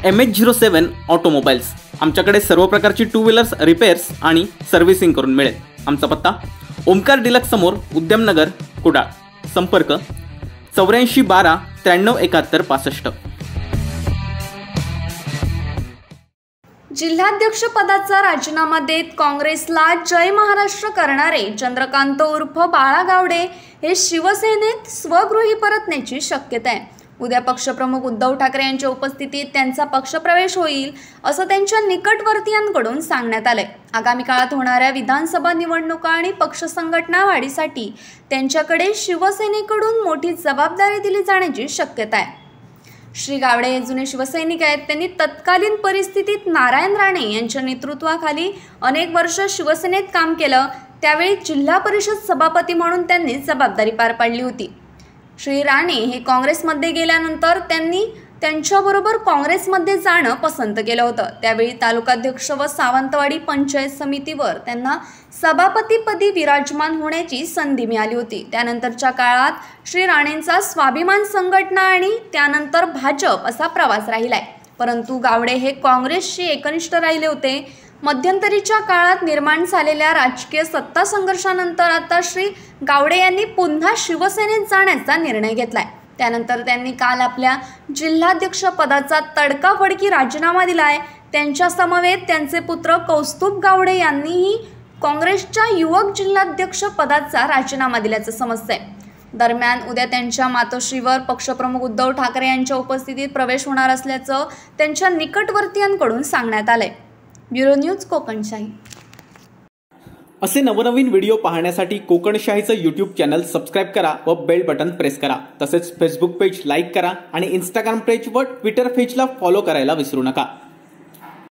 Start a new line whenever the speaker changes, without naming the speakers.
MH07 automobiles. आमच्याकडे सर्व प्रकारची टू व्हीलर्स रिपेअर्स आणि सर्व्हिसिंग करून मिळेल। आमचा पत्ता ओमकार डिलक्स समोर उद्यमनगर कुडाळ। संपर्क 84 12 93 71 65।
जिल्हाध्यक्ष पदाचा राजीनामा देत काँग्रेसला जय महाराष्ट्र करणारे चंद्रकांत उर्फ बाळा गावडे हे शिवसेनेत स्वगृही परतण्याची शक्यता आहे। उद्या पक्षप्रमुख उद्धव ठाकरे यांच्या उपस्थितीत त्यांचा पक्षप्रवेश होईल असं त्यांच्या निकटवर्तीयांकडून सांगण्यात आलंय। आगामी काळात होणाऱ्या विधानसभा निवडणुका आणि पक्ष संघटना वाढीसाठी त्यांच्याकडे शिवसेनेकडून मोठी जबाबदारी दिली जाण्याची शक्यता आहे। श्री गावडे हे जुने शिवसैनिक आहेत। त्यांनी तत्कालीन परिस्थितीत नारायण राणे यांच्या नेतृत्वाखाली अनेक वर्ष शिवसेनेत काम केलं। त्यावेळी जिल्हा परिषद सभापती म्हणून त्यांनी जबाबदारी पार पाडली होती। श्री राणे हे काँग्रेसमध्ये गेल्यानंतर त्यांनी त्यांच्याबरोबर काँग्रेसमध्ये जाणं पसंत केलं होतं। त्यावेळी तालुकाध्यक्ष व सावंतवाडी पंचायत समितीवर त्यांना सभापतीपदी विराजमान होण्याची संधी मिळाली होती। त्यानंतरच्या काळात श्री राणेंचा स्वाभिमान संघटना आणि त्यानंतर भाजप असा प्रवास राहिलाय। परंतु गावडे हे काँग्रेसशी एकनिष्ठ राहिले होते। मध्यंतरीच्या काळात निर्माण झालेल्या राजकीय सत्ता संघर्षानंतर आता श्री गावडे यांनी पुन्हा शिवसेनेत जाण्याचा निर्णय घेतलाय। त्यानंतर त्यांनी काल आपल्या जिल्हाध्यक्ष पदाचा तडकाफडकी राजीनामा दिलाय। त्यांच्या समवेत त्यांचे पुत्र कौस्तुभ गावडे यांनीही काँग्रेसच्या युवक जिल्हाध्यक्ष पदाचा राजीनामा दिल्याचं समजतंय। दरम्यान उद्या त्यांच्या मातोश्रीवर पक्षप्रमुख उद्धव ठाकरे यांच्या उपस्थितीत प्रवेश होणार असल्याचं त्यांच्या निकटवर्तीयांकडून सांगण्यात आलंय। Bureau news Kokanshahi.
असे नवनवीन व्हिडिओ पाहण्यासाठी कोकणशाहीचं यूट्यूब चॅनल सबस्क्राइब करा व बेल बटन प्रेस करा। तसेच फेसबुक पेज लाईक करा आणि इंस्टाग्राम पेज व ट्विटर पेजला फॉलो करायला विसरू नका।